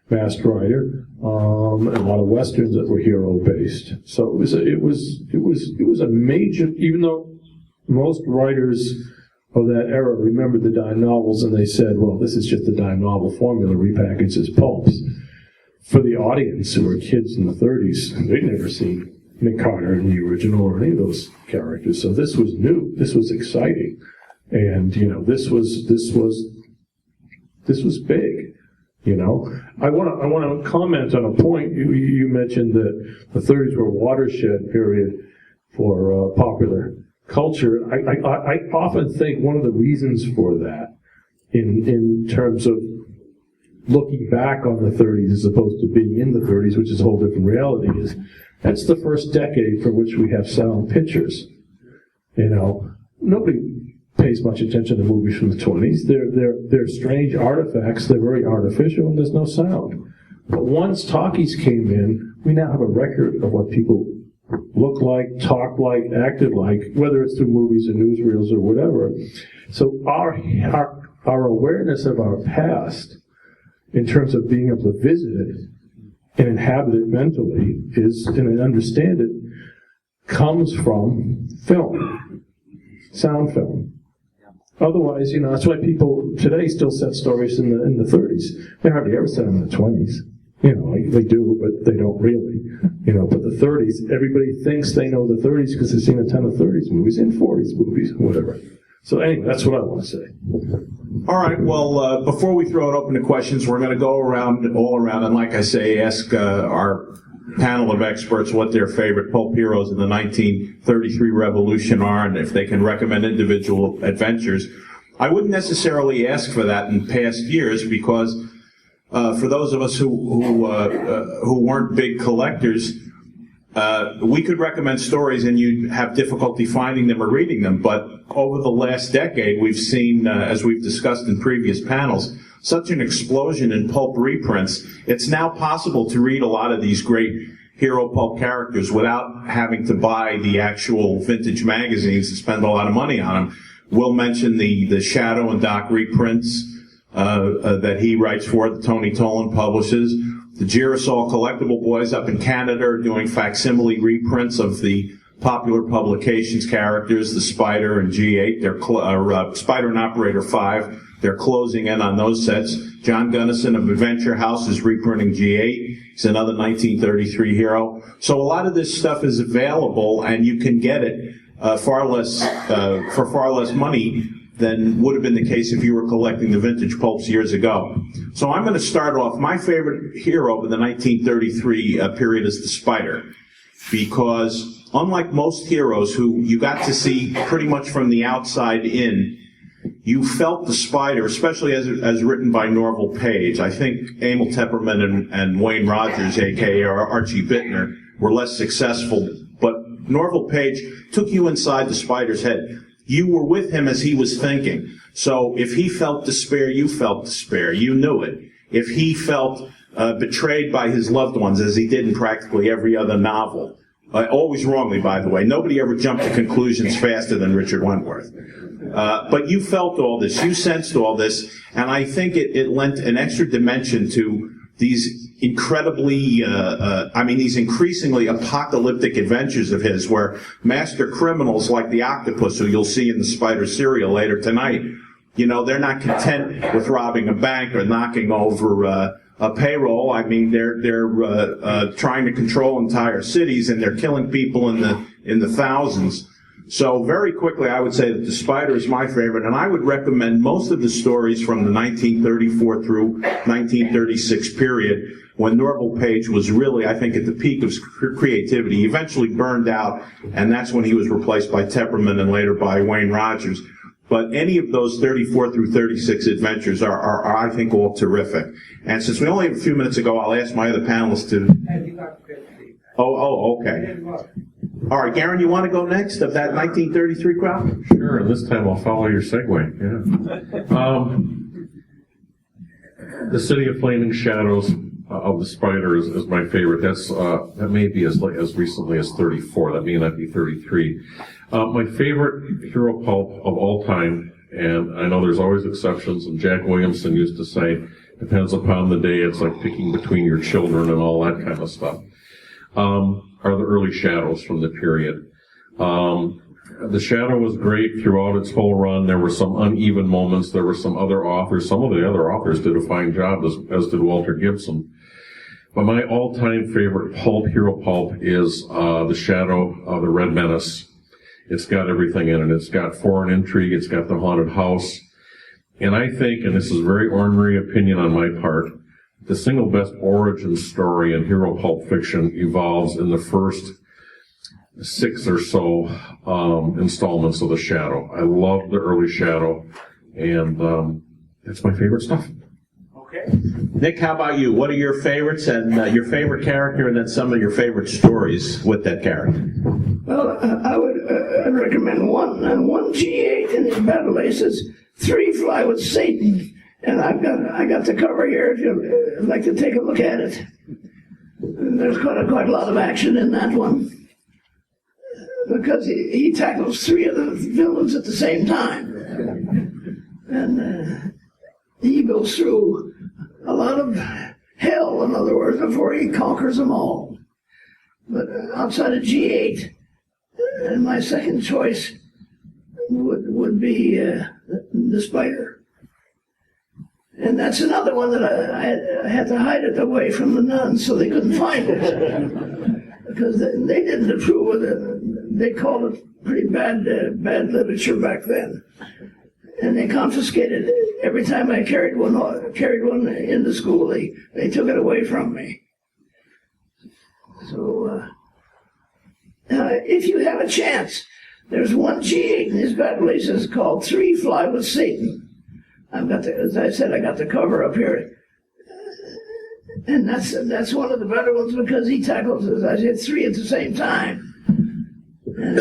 Masked Rider, and a lot of Westerns that were hero based. So it was a major, even though most writers of that era remembered the dime novels and they said, well, this is just the dime novel formula repackaged as pulps. For the audience who were kids in the 30s, they'd never seen Nick Carr in the original or any of those characters. So this was new. This was exciting. And, this was big. I want to comment on a point. You mentioned that the 30s were a watershed period for popular culture. I often think one of the reasons for that, in terms of looking back on the 30s as opposed to being in the 30s, which is a whole different reality, is that's the first decade for which we have sound pictures. Nobody pays much attention to movies from the 20s. They're strange artifacts. They're very artificial, and there's no sound. But once talkies came in, we now have a record of what people look like, talk like, acted like, whether it's through movies or newsreels or whatever. So our awareness of our past, in terms of being able to visit it and inhabit it mentally, and understand it, comes from film, sound film. Otherwise, that's why people today still set stories in the 30s. They hardly ever set them in the 20s. They do, but they don't really. But the 30s, everybody thinks they know the 30s because they've seen a ton of 30s movies and 40s movies, whatever. So anyway, that's what I want to say. All right, well, before we throw it open to questions, we're going to go all around, and like I say, ask our panel of experts what their favorite pulp heroes in the 1933 revolution are, and if they can recommend individual adventures. I wouldn't necessarily ask for that in past years, because for those of us who weren't big collectors, we could recommend stories and you'd have difficulty finding them or reading them. But over the last decade, we've seen, as we've discussed in previous panels, such an explosion in pulp reprints. It's now possible to read a lot of these great hero pulp characters without having to buy the actual vintage magazines and spend a lot of money on them. We'll mention the Shadow and Doc reprints that he writes for, that Tony Tolan publishes. The Girasol Collectible Boys up in Canada are doing facsimile reprints of the popular publications characters, the Spider and G8, Spider and Operator 5. They're closing in on those sets. John Gunnison of Adventure House is reprinting G8. He's another 1933 hero. So a lot of this stuff is available, and you can get it for far less money than would have been the case if you were collecting the vintage pulps years ago. So I'm going to start off. My favorite hero of the 1933 period is the Spider, because unlike most heroes who you got to see pretty much from the outside in, you felt the Spider, especially as written by Norval Page. I think Emil Tepperman and Wayne Rogers, a.k.a. Archie Bittner, were less successful, but Norval Page took you inside the Spider's head. You were with him as he was thinking. So if he felt despair, you felt despair. You knew it. If he felt betrayed by his loved ones, as he did in practically every other novel, always wrongly, by the way. Nobody ever jumped to conclusions faster than Richard Wentworth. But you felt all this, you sensed all this, and I think it lent an extra dimension to these incredibly, these increasingly apocalyptic adventures of his, where master criminals like the octopus, who you'll see in the Spider serial later tonight, they're not content with robbing a bank or knocking over a payroll. I mean, they're trying to control entire cities, and they're killing people in the thousands. So very quickly, I would say that the Spider is my favorite, and I would recommend most of the stories from the 1934 through 1936 period, when Norval Page was really, I think, at the peak of creativity. He eventually burned out, and that's when he was replaced by Tepperman and later by Wayne Rogers. But any of those 34 through 36 adventures are I think, all terrific. And since we only have a few minutes to go, I'll ask my other panelists to... Oh, okay. All right, Garyn, you want to go next of that 1933 crowd? Sure, and this time I'll follow your segue. Yeah. The City of Flaming Shadows of the Spider is my favorite. That may be as recently as 34. That may not be 33. My favorite hero pulp of all time, and I know there's always exceptions, and Jack Williamson used to say, depends upon the day, it's like picking between your children and all that kind of stuff, are the early Shadows from the period. The Shadow was great throughout its whole run. There were some uneven moments. There were some other authors. Some of the other authors did a fine job, as did Walter Gibson. But my all-time favorite pulp, hero pulp, is The Shadow of the Red Menace. It's got everything in it. It's got foreign intrigue. It's got the haunted house. And I think, and this is a very ordinary opinion on my part, the single best origin story in hero pulp fiction evolves in the first 6 or so installments of The Shadow. I love the early Shadow, and that's my favorite stuff. Okay. Nick, how about you? What are your favorites and your favorite character, and then some of your favorite stories with that character? Well, I would recommend one G8 in his battle aces, 3 Fly with Satan, and I got the cover here if you'd like to take a look at it. And there's quite a lot of action in that one, because he tackles 3 of the villains at the same time, and he goes through a lot of hell, in other words, before he conquers them all. But outside of G8, and my second choice would be the Spider. And that's another one that I had to hide it away from the nuns so they couldn't find it. Because they didn't approve of it. They called it pretty bad literature back then. And they confiscated it. Every time I carried one into school, they took it away from me. So, if you have a chance, there's one G8 in his battle aces called 3 Fly with Satan. As I said, I got the cover up here. And that's one of the better ones because he tackles, as I said, 3 at the same time. And,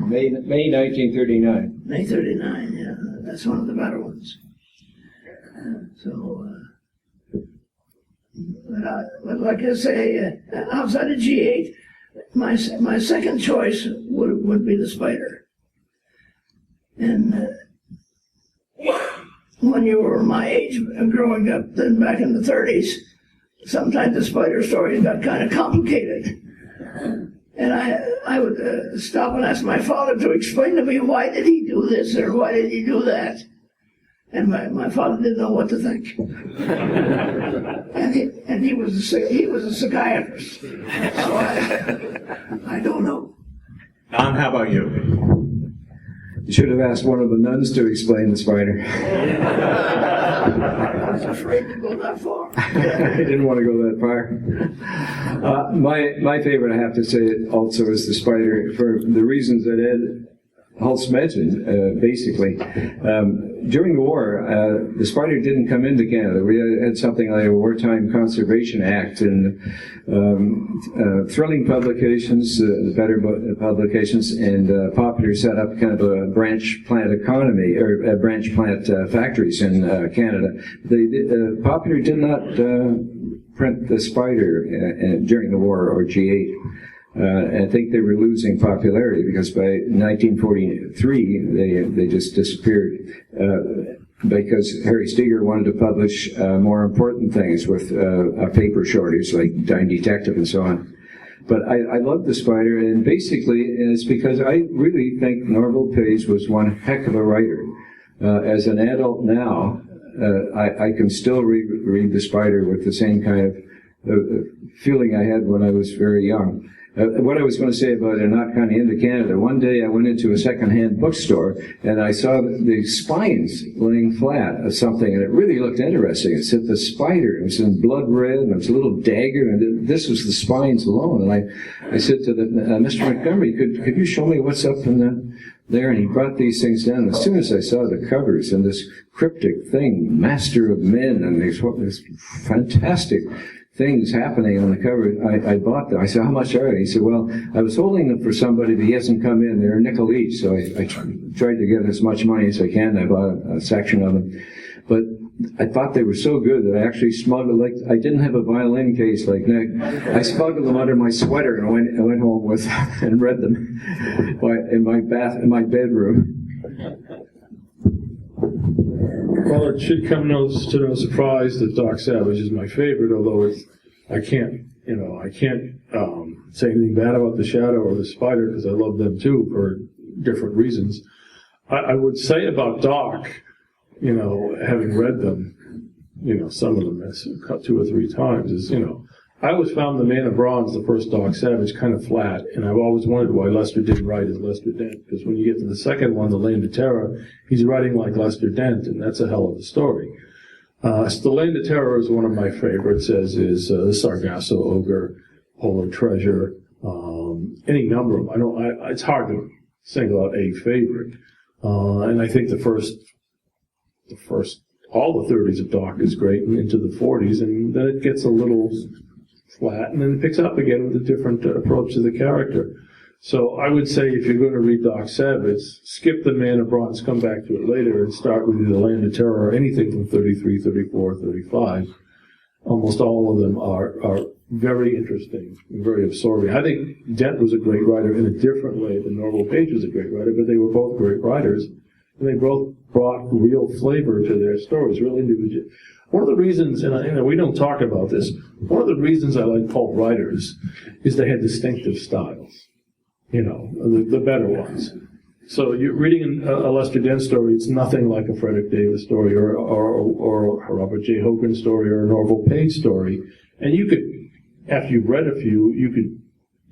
May 1939. May 39, yeah. That's one of the better ones. But like I say, outside of G8, my second choice would be the Spider. And when you were my age, growing up then back in the 30s, sometimes the Spider stories got kind of complicated. And I would stop and ask my father to explain to me, why did he do this or why did he do that? And my father didn't know what to think. and he was a psychiatrist. So I don't know. Don, how about you? You should have asked one of the nuns to explain the spider. I was afraid to go that far. I didn't want to go that far. My favorite, I have to say, also is the spider, for the reasons that Ed Hulse mentioned, basically. During the war, the spider didn't come into Canada. We had something like a Wartime Conservation Act, and thrilling publications, better publications, and Popular set up kind of a branch plant economy, or branch plant factories in Canada. Popular did not print the spider during the war, or G8. I think they were losing popularity because by 1943 they just disappeared because Harry Steger wanted to publish more important things with a paper shortage like Dime Detective and so on. But I love the spider, and basically it's because I really think Norval Page was one heck of a writer. As an adult now, I can still read the spider with the same kind of feeling I had when I was very young. What I was going to say about it not coming into Canada, one day I went into a second-hand bookstore and I saw the spines laying flat of something, and it really looked interesting. It said the spider, it was in blood red, and it was a little dagger, and this was the spines alone. And I said to Mr. Montgomery, could you show me what's up in there? And he brought these things down. As soon as I saw the covers and this cryptic thing, Master of Men, and this fantastic things happening on the cover, I bought them. I said, how much are they? He said, well, I was holding them for somebody, but he hasn't come in. They're a nickel each, so I tried to get as much money as I can. I bought a section of them. But I thought they were so good that I actually smuggled, like, I didn't have a violin case like Nick. I smuggled them under my sweater and I went home with and read them in my bedroom. Well, it should come to no surprise that Doc Savage is my favorite, although I can't say anything bad about the Shadow or the Spider because I love them too for different reasons. I would say about Doc, having read them, some of them cut 2 or 3 times, is, I always found The Man of Bronze, the first Doc Savage, kind of flat, and I've always wondered why Lester didn't write as Lester Dent, because when you get to the second one, The Land of Terror, he's writing like Lester Dent, and that's a hell of a story. The Land of Terror is one of my favorites, as is The Sargasso Ogre, Polar Treasure, any number of them. It's hard to single out a favorite. And I think the first, all the 30s of Doc is great, and into the 40s, and then it gets a little flat, and then it picks up again with a different approach to the character. So I would say if you're going to read Doc Savage, skip The Man of Bronze, come back to it later, and start with The Land of Terror or anything from 33, 34, 35. Almost all of them are very interesting and very absorbing. I think Dent was a great writer in a different way than Norval Page was a great writer, but they were both great writers, and they both brought real flavor to their stories, real individual. One of the reasons, and we don't talk about this, one of the reasons I like pulp writers is they had distinctive styles, the better ones. So you're reading a Lester Dent story, it's nothing like a Frederick Davis story or a Robert J. Hogan story or a Norval Page story. And you could, after you've read a few, you could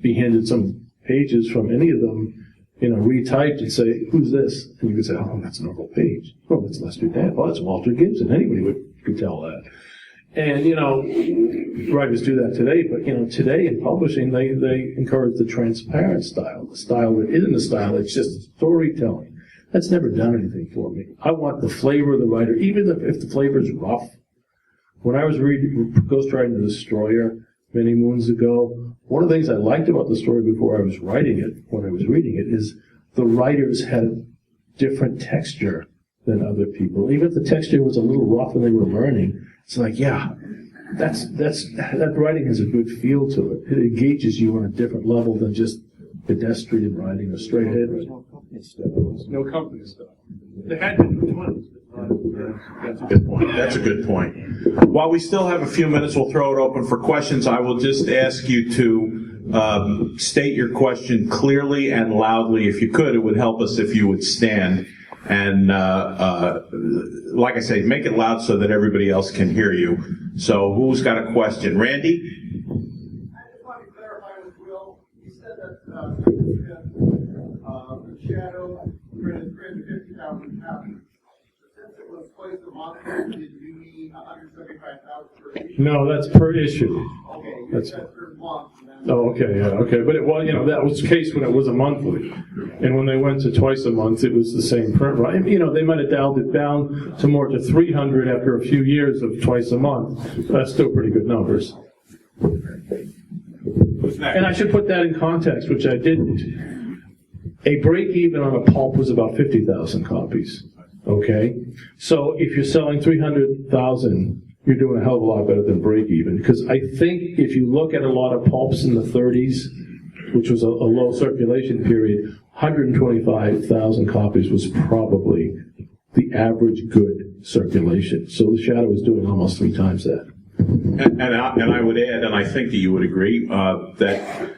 be handed some pages from any of them, retyped and say, who's this? And you could say, oh, that's Norval Page. Oh, that's Lester Dent. Oh, that's Walter Gibson. Anybody could tell that. And, writers do that today, but, today in publishing, they encourage the transparent style, the style that isn't a style, it's just storytelling. That's never done anything for me. I want the flavor of the writer, even if the flavor is rough. When I was reading Ghostwriting the Destroyer many moons ago, one of the things I liked about the story before I was writing it, when I was reading it, is the writers had a different texture than other people. Even if the texture was a little rough and they were learning, it's like, yeah, that writing has a good feel to it. It engages you on a different level than just pedestrian writing or straight ahead writing. No company stuff. They had to do 20s. That's a good point. That's a good point. While we still have a few minutes, we'll throw it open for questions. I will just ask you to state your question clearly and loudly. If you could, it would help us if you would stand. And like I say, make it loud so that everybody else can hear you. So who's got a question? Randy? I just want to clarify with Will. He said that the Shadow printed month, did you mean 175,000 per issue? No, that's per issue. Okay, That's- that's per month. and then- Oh, okay, yeah, okay, but it was, that was the case when it was a monthly. And when they went to twice a month, it was the same print, right? They might have dialed it down to more to 300 after a few years of twice a month. That's still pretty good numbers. Who's next? And I should put that in context, which I didn't. A break even on a pulp was about 50,000 copies, okay? So if you're selling 300,000, you're doing a hell of a lot better than break even. Because I think if you look at a lot of pulps in the 30s, which was a low circulation period, 125,000 copies was probably the average good circulation. So the Shadow was doing almost 3 times that. And I would add, and I think that you would agree, that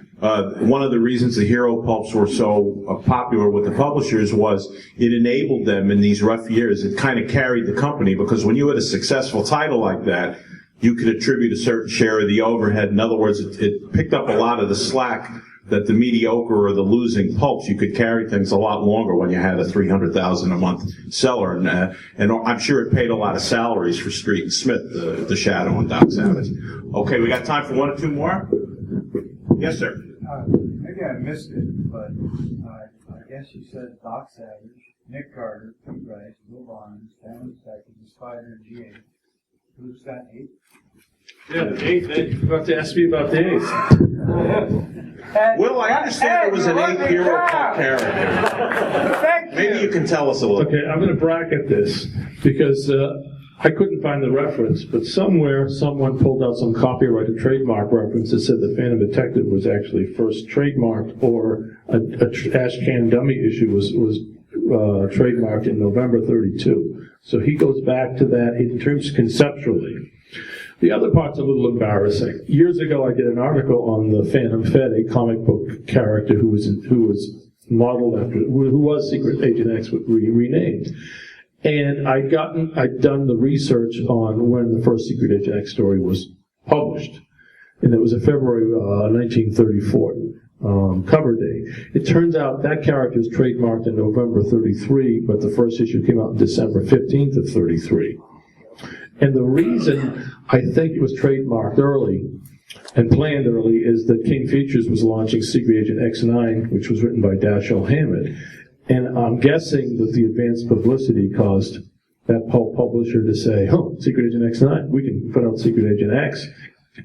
one of the reasons the Hero Pulps were so popular with the publishers was it enabled them in these rough years. It kind of carried the company, because when you had a successful title like that, you could attribute a certain share of the overhead. In other words, it picked up a lot of the slack that the mediocre or the losing pulps. You could carry things a lot longer when you had a 300,000 a month seller, and I'm sure it paid a lot of salaries for Street and Smith, the Shadow and Doc Savage. Okay, we got time for 1 or 2 more. Yes, sir. Maybe I missed it, but I guess you said Doc Savage, Nick Carter, Pete Rice, Will Barnes, Stanley Beckett, the Spider, and G8. Who's got 8? Yeah, the 8th. You forgot to ask me about the 8th. Will, I understand there was an 8th Hero Pulp character. Maybe you can tell us a little. Okay, I'm going to bracket this because I couldn't find the reference, but somewhere someone pulled out some copyright or trademark reference that said the Phantom Detective was actually first trademarked, or a Ash Can Dummy issue was trademarked in November 32. So he goes back to that in terms conceptually. The other part's a little embarrassing. Years ago, I did an article on the Phantom Fed, a comic book character who was modeled after, who was Secret Agent X, renamed. And I'd done the research on when the first Secret Agent X story was published. And it was a February 1934 cover date. It turns out that character is trademarked in November 33, but the first issue came out on December 15th of 33. And the reason I think it was trademarked early and planned early is that King Features was launching Secret Agent X9, which was written by Dashiell Hammett. And I'm guessing that the advanced publicity caused that pulp publisher to say, oh, Secret Agent X9, we can put out Secret Agent X,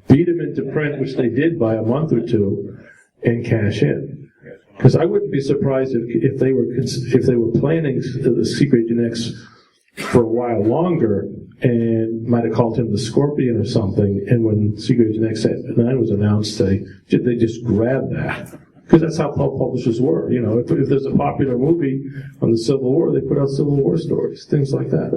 beat them into print, which they did by a month or 2, and cash in. Because I wouldn't be surprised if they were planning the Secret Agent X for a while longer and might have called him the Scorpion or something, and when Secret Agent X9 was announced, they just grabbed that. Because that's how pulp publishers were. If there's a popular movie on the Civil War, they put out Civil War stories, things like that.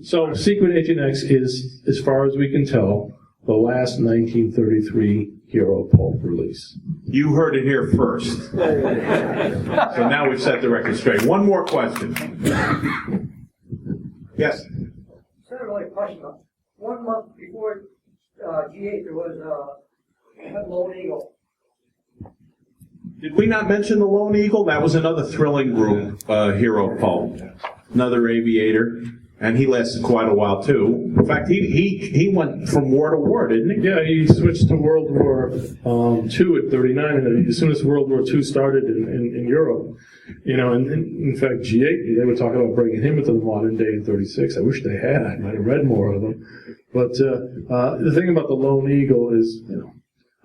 So Secret Agent X is, as far as we can tell, the last 1933 Hero Pulp release. You heard it here first. So now we've set the record straight. One more question. Yes? It's not really a question. 1 month before G8, there was a Lone Eagle. Did we not mention the Lone Eagle? That was another thrilling group, Hero Pulp. Another aviator. And he lasted quite a while, too. In fact, he went from war to war, didn't he? Yeah, he switched to World War II at 39, and as soon as World War II started in Europe, and in fact, G8, they were talking about bringing him into the modern day in 36. I wish they had. I might have read more of them. But the thing about the Lone Eagle is,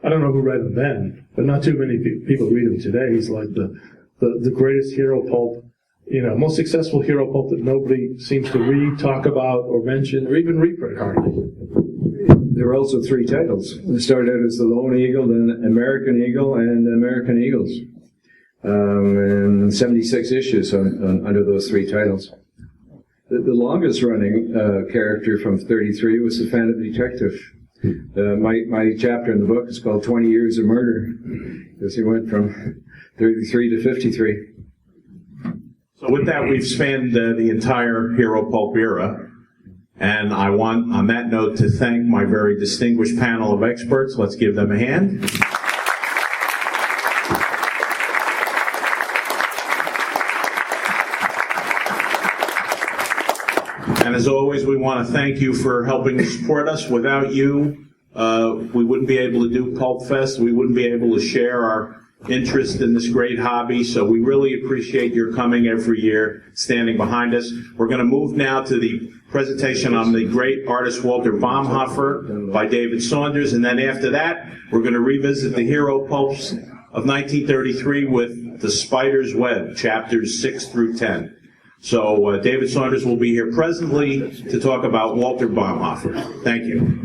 I don't know who read him then, but not too many people read him today. He's like the greatest hero pulp, most successful hero pulp that nobody seems to read, talk about, or mention, or even reprint hardly. There were also 3 titles. It started out as the Lone Eagle, then American Eagle, and American Eagles. And 76 issues under those 3 titles. The longest running character from 33 was the Phantom Detective. My chapter in the book is called 20 Years of Murder, because he went from 33 to 53. So with that, we've spanned the entire Hero Pulp era. And I want, on that note, to thank my very distinguished panel of experts. Let's give them a hand. And as always, we want to thank you for helping support us. Without you, we wouldn't be able to do Pulpfest. We wouldn't be able to share our interest in this great hobby. So we really appreciate your coming every year, standing behind us. We're going to move now to the presentation on the great artist Walter Baumhofer by David Saunders. And then after that, we're going to revisit the Hero Pulps of 1933 with The Spider's Web, chapters 6 through 10. So David Saunders will be here presently to talk about Walter Baumhofer. Thank you.